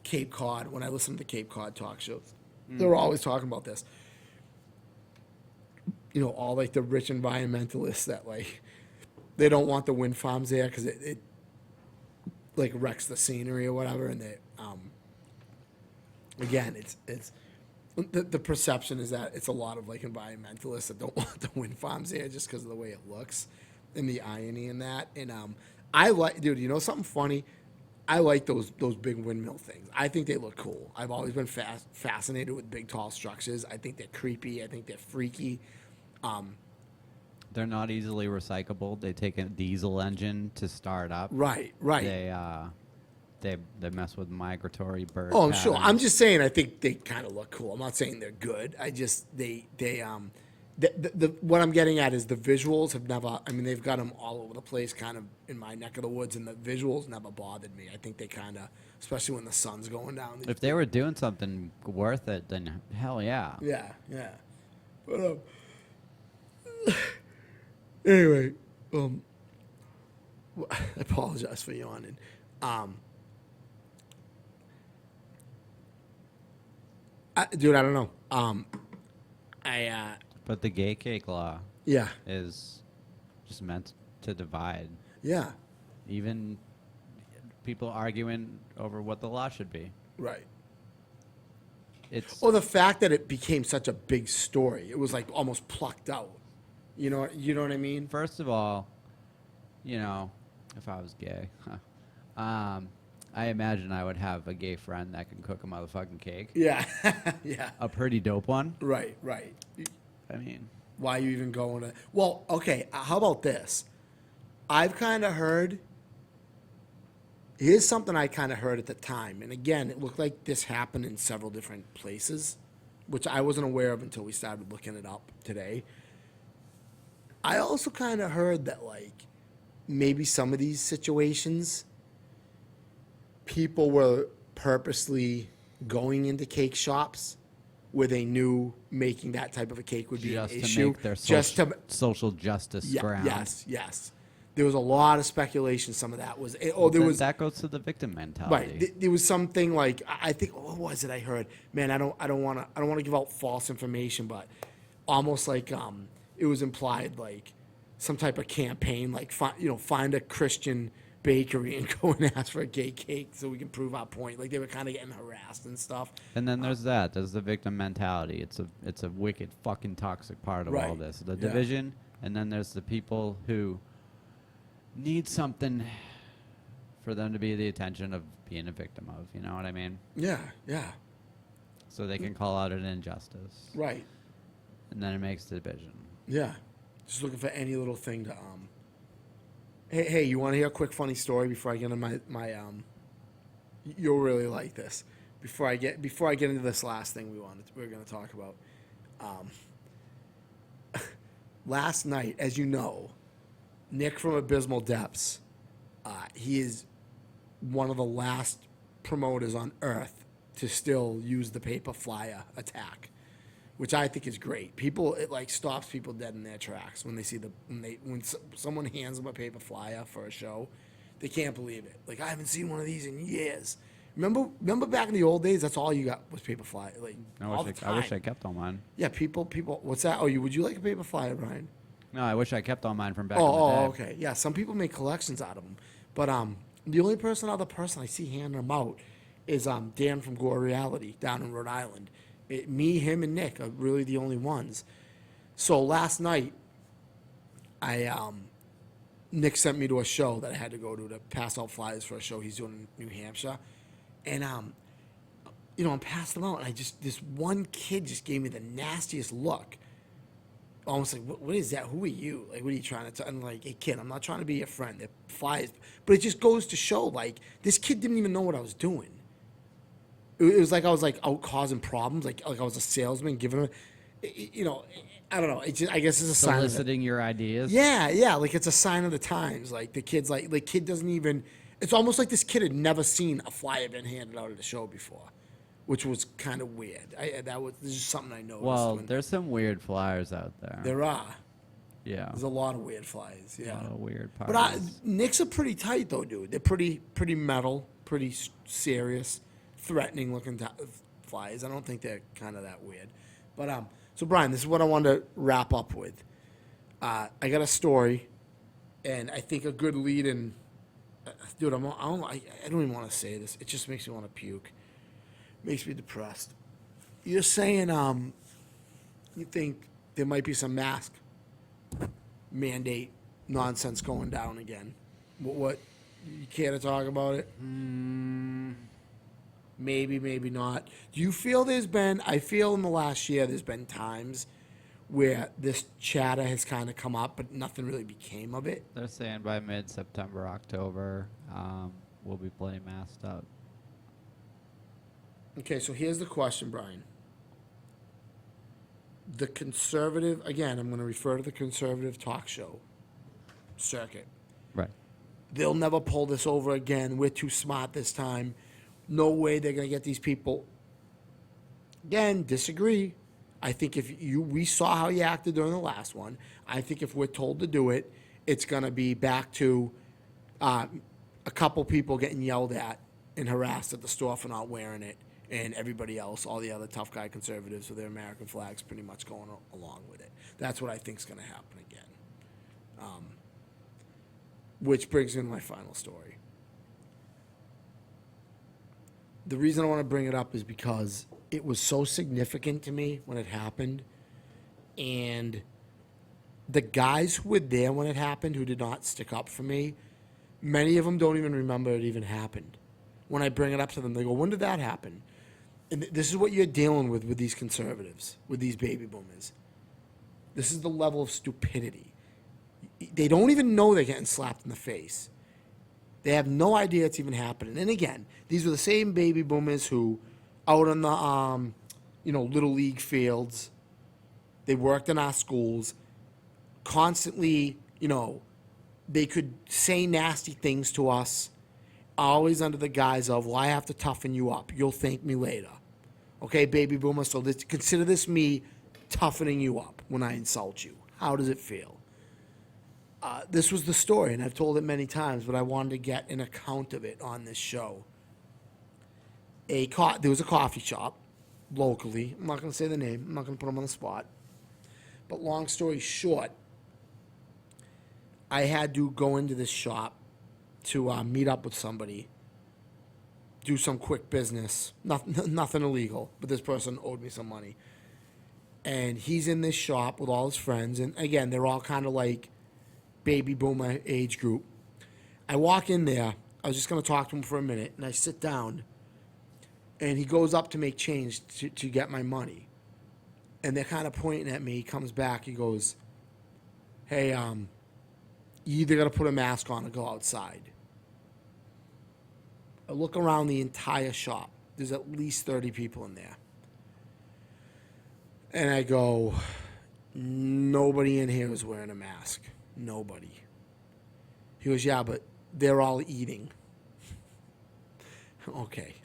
Cape Cod? When I listen to the Cape Cod talk shows, they're always talking about this. All like the rich environmentalists that like they don't want the wind farms there because it like wrecks the scenery or whatever, and they again it's the perception is that it's a lot of like environmentalists that don't want the wind farms there just because of the way it looks and the irony in that. And I like, dude, something funny? I like those big windmill things. I think they look cool. I've always been fascinated with big tall structures. I think they're creepy. I think they're freaky. They're not easily recyclable. They take a diesel engine to start up. Right. They mess with migratory bird. Oh, I'm sure. patterns. I'm just saying. I think they kind of look cool. I'm not saying they're good. I just what I'm getting at is the visuals have never. I mean, they've got them all over the place, kind of in my neck of the woods, and the visuals never bothered me. I think they kind of, especially when the sun's going down. If they were doing something worth it, then hell yeah. Yeah. But anyway, I apologize for yawning. Dude, I don't know. But the gay cake law Yeah. is just meant to divide. Yeah. Even people arguing over what the law should be. Right. It's Or the fact that it became such a big story. It was like almost plucked out. You know what I mean? first of all, you know, if I was gay, I imagine I would have a gay friend that can cook a motherfucking cake. Yeah. Yeah. A pretty dope one. Right, right. I mean, Why are you even going to? Well, okay. How about this? I've kind of heard. Here's something I kind of heard at the time, and again, it looked like this happened in several different places, which I wasn't aware of until we started looking it up today. I also kind of heard that like maybe some of these situations, people were purposely going into cake shops where they knew making that type of a cake would be just an to issue. make their just to social justice yeah, ground. yes. There was a lot of speculation. Some of that was, That goes to the victim mentality. right. There was something like I think what was it? I heard, man. I don't want to give out false information, but almost like it was implied like some type of campaign, like find a Christian bakery and go and ask for a gay cake so we can prove our point. Like they were kind of getting harassed and stuff. And then there's that. There's the victim mentality. It's a wicked fucking toxic part of all Right. this. The Yeah. division, and then there's the people who need something for them to be the attention of being a victim of. You know what I mean? Yeah. So they can call out an injustice, Right. and then it makes the division. Yeah. Just looking for any little thing to Hey, you want to hear a quick funny story before I get into my you'll really like this. Before I get into this last thing we're going to talk about. Last night, as you know, Nick from Abysmal Depths, he is one of the last promoters on earth to still use the paper flyer attack, which I think is great. It like stops people dead in their tracks when they see when someone hands them a paper flyer for a show, they can't believe it. Like I haven't seen one of these in years. Remember back in the old days, that's all you got was paper flyer. Like all the time. I wish I kept all mine. Yeah, people. What's that? Would you like a paper flyer, Brian? No, I wish I kept all mine from back in the day. Oh, okay. Yeah, some people make collections out of them, but the only other person I see handing them out is Dan from Gore Reality down in Rhode Island. Me, him, and Nick are really the only ones. So last night, Nick sent me to a show that I had to go to pass out flyers for a show he's doing in New Hampshire, and I'm passing them out, and this one kid just gave me the nastiest look. Almost like, what is that? Who are you? Like, what are you trying to tell? I'm like, hey, kid, I'm not trying to be your friend. They're flyers. But it just goes to show, like, this kid didn't even know what I was doing. It was like I was, like, out causing problems. Like I was a salesman giving him, I don't know. I guess it's a sign of it. Soliciting your ideas. Yeah. Like, it's a sign of the times. Like, the kid's like, the kid doesn't even, it's almost like this kid had never seen a flyer been handed out at a show before, which was kind of weird. This is something I noticed. Well, there's some weird flyers out there. There are. Yeah. There's a lot of weird flyers. Yeah. A lot of weird parties. But Knicks are pretty tight though, dude. They're pretty metal, pretty serious, threatening looking flyers. I don't think they're kind of that weird. But so Brian, this is what I wanted to wrap up with. I got a story, and I think a good lead in. Dude, I don't even want to say this. It just makes me want to puke. Makes me depressed. You're saying you think there might be some mask mandate nonsense going down again. What you care to talk about it? Maybe not. Do you feel I feel in the last year there's been times where this chatter has kind of come up, but nothing really became of it? They're saying by mid-September, October, we'll be playing masked out. Okay, so here's the question, Brian. The conservative, again, I'm going to refer to the conservative talk show circuit. Right. They'll never pull this over again. We're too smart this time. No way they're going to get these people. Again, disagree. I think we saw how you acted during the last one. I think if we're told to do it, it's going to be back to a couple people getting yelled at and harassed at the store for not wearing it, and everybody else, all the other tough guy conservatives with their American flags, pretty much going along with it. That's what I think is going to happen again. Which brings in my final story. the reason I want to bring it up is because it was so significant to me when it happened. And the guys who were there when it happened, who did not stick up for me, many of them don't even remember it even happened. When I bring it up to them, they go, when did that happen? And this is what you're dealing with these conservatives, with these baby boomers. This is the level of stupidity. They don't even know they're getting slapped in the face. They have no idea it's even happening. And again, these were the same baby boomers who, out on the, little league fields, they worked in our schools, constantly, they could say nasty things to us, always under the guise of, well, I have to toughen you up. You'll thank me later. Okay, baby boomer, so consider this me toughening you up when I insult you. How does it feel? This was the story, and I've told it many times, but I wanted to get an account of it on this show. There was a coffee shop locally. I'm not going to say the name. I'm not going to put them on the spot. But long story short, I had to go into this shop to meet up with somebody, do some quick business, nothing illegal, but this person owed me some money. And he's in this shop with all his friends, and again, they're all kind of like baby boomer age group. I walk in there, I was just going to talk to him for a minute, and I sit down, and he goes up to make change to get my money. And they're kind of pointing at me. He comes back, he goes, hey, you either got to put a mask on or go outside. I look around the entire shop. There's at least 30 people in there. And I go, nobody in here is wearing a mask. Nobody. He goes, yeah, but they're all eating. Okay.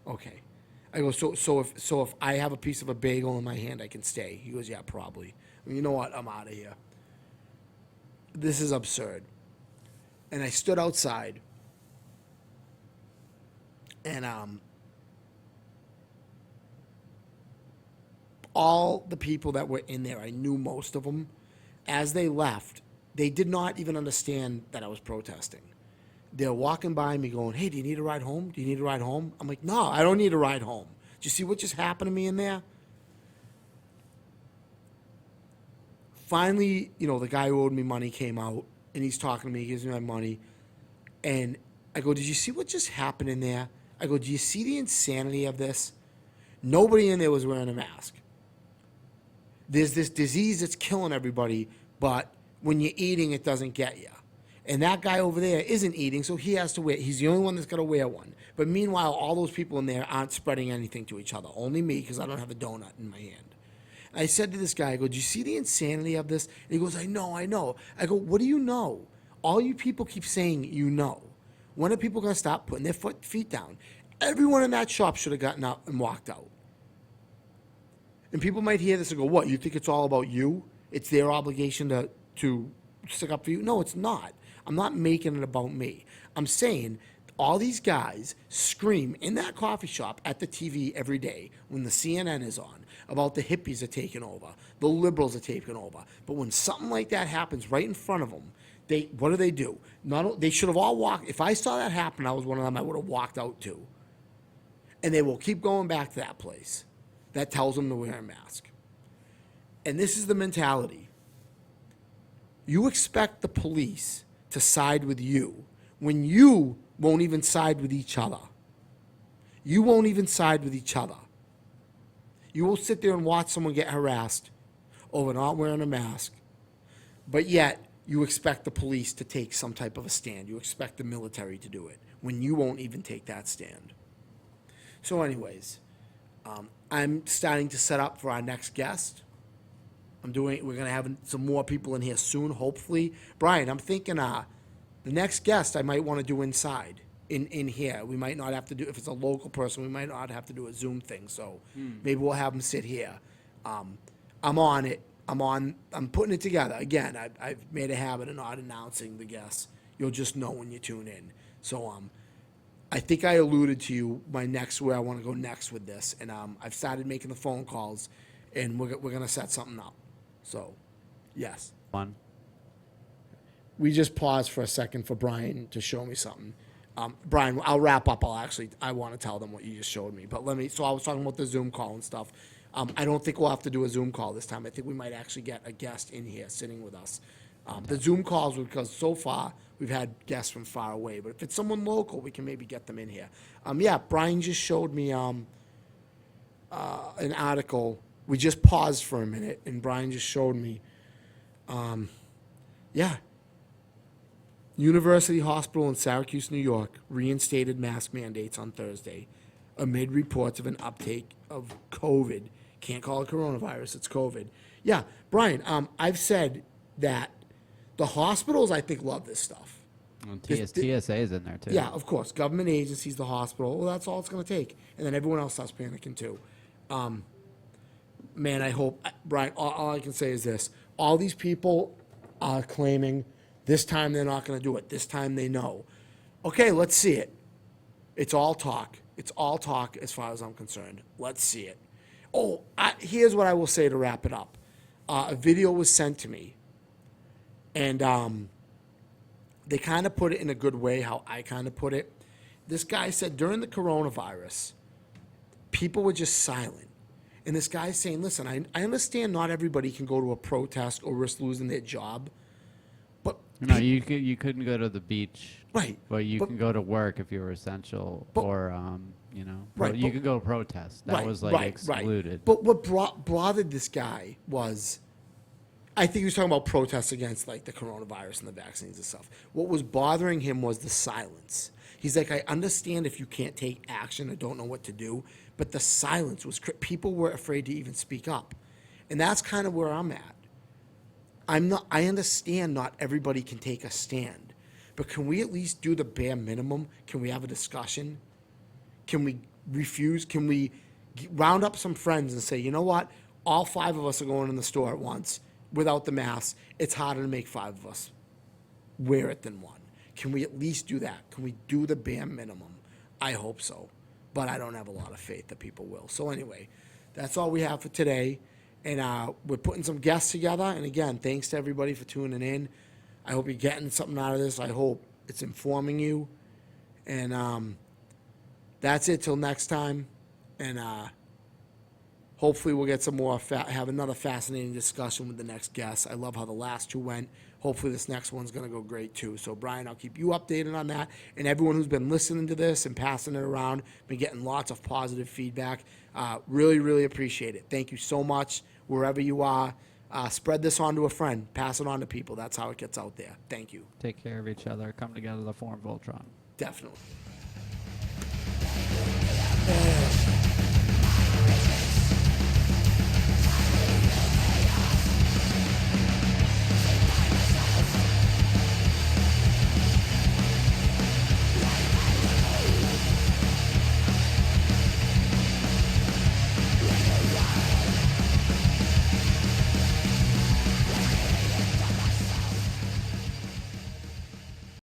I go, so if I have a piece of a bagel in my hand, I can stay. He goes, yeah, probably. You know what? I'm out of here. This is absurd. And I stood outside, and all the people that were in there, I knew most of them. As they left, they did not even understand that I was protesting. They're walking by me going, hey, do you need a ride home? Do you need a ride home? I'm like, no, I don't need a ride home. Do you see what just happened to me in there? Finally, the guy who owed me money came out, and he's talking to me. He gives me my money. And I go, did you see what just happened in there? I go, do you see the insanity of this? Nobody in there was wearing a mask. There's this disease that's killing everybody, but when you're eating, it doesn't get you. And that guy over there isn't eating, so he has to wear. He's the only one that's got to wear one. But meanwhile, all those people in there aren't spreading anything to each other. Only me, because I don't have a donut in my hand. And I said to this guy, I go, do you see the insanity of this? And he goes, I know. I go, what do you know? All you people keep saying you know. When are people going to stop putting their feet down? Everyone in that shop should have gotten up and walked out. And people might hear this and go, what, you think it's all about you? It's their obligation to stick up for you? No, it's not. I'm not making it about me. I'm saying all these guys scream in that coffee shop at the TV every day when the CNN is on about the hippies are taking over, the liberals are taking over. But when something like that happens right in front of them, what do? They should have all walked. If I saw that happen, I was one of them, I would have walked out too. And they will keep going back to that place that tells them to wear a mask. And this is the mentality. You expect the police to side with you when you won't even side with each other. You won't even side with each other. You will sit there and watch someone get harassed over not wearing a mask, but yet you expect the police to take some type of a stand. You expect the military to do it when you won't even take that stand. So anyways, I'm starting to set up for our next guest. We're going to have some more people in here soon, hopefully. Brian, I'm thinking the next guest I might want to do inside, in here. We might not have to do, if it's a local person, we might not have to do a Zoom thing. So maybe we'll have them sit here. I'm on it. I'm putting it together. Again, I've made a habit of not announcing the guests. You'll just know when you tune in. So I think I alluded to you where I want to go next with this. And I've started making the phone calls, and we're going to set something up. So, yes. One. We just paused for a second for Brian to show me something. Brian, I'll wrap up. I want to tell them what you just showed me. But so I was talking about the Zoom call and stuff. I don't think we'll have to do a Zoom call this time. I think we might actually get a guest in here sitting with us. The Zoom calls, because so far we've had guests from far away. But if it's someone local, we can maybe get them in here. Yeah, Brian just showed me an article. We just paused for a minute, and Brian just showed me. Yeah. University Hospital in Syracuse, New York, reinstated mask mandates on Thursday amid reports of an uptake of COVID. Can't call it coronavirus, it's COVID. Yeah, Brian, I've said that the hospitals, I think, love this stuff. Well, TSA is in there, too. Yeah, of course. Government agencies, the hospital, well, that's all it's going to take. And then everyone else starts panicking, too. Man, I hope, Brian, all I can say is this. All these people are claiming this time they're not going to do it. This time they know. Okay, let's see it. It's all talk. It's all talk as far as I'm concerned. Let's see it. Oh, here's what I will say to wrap it up. A video was sent to me, and they kind of put it in a good way, how I kind of put it. This guy said during the coronavirus, people were just silent. And this guy's saying, listen, I understand not everybody can go to a protest or risk losing their job, but No, you couldn't go to the beach. Right. But you can go to work if you were essential, or Right, you could go protest. That was excluded. Right. But what bothered this guy was, I think he was talking about protests against like the coronavirus and the vaccines and stuff. What was bothering him was the silence. He's like, I understand if you can't take action or don't know what to do, but the silence was, people were afraid to even speak up. And that's kind of where I'm at. I understand not everybody can take a stand, but can we at least do the bare minimum? Can we have a discussion? Can we refuse? Can we round up some friends and say, you know what? All 5 of us are going in the store at once without the mask. It's harder to make 5 of us wear it than 1. Can we at least do that? Can we do the bare minimum? I hope so, but I don't have a lot of faith that people will. So anyway, that's all we have for today. And we're putting some guests together. And again, thanks to everybody for tuning in. I hope you're getting something out of this. I hope it's informing you. And that's it till next time. And hopefully we'll get some more, have another fascinating discussion with the next guest. I love how the last 2 went. Hopefully this next one's going to go great too. So Brian, I'll keep you updated on that. And everyone who's been listening to this and passing it around, been getting lots of positive feedback. Really, really appreciate it. Thank you so much. Wherever you are, spread this on to a friend. Pass it on to people. That's how it gets out there. Thank you. Take care of each other. Come together to form VOLTRON. Definitely.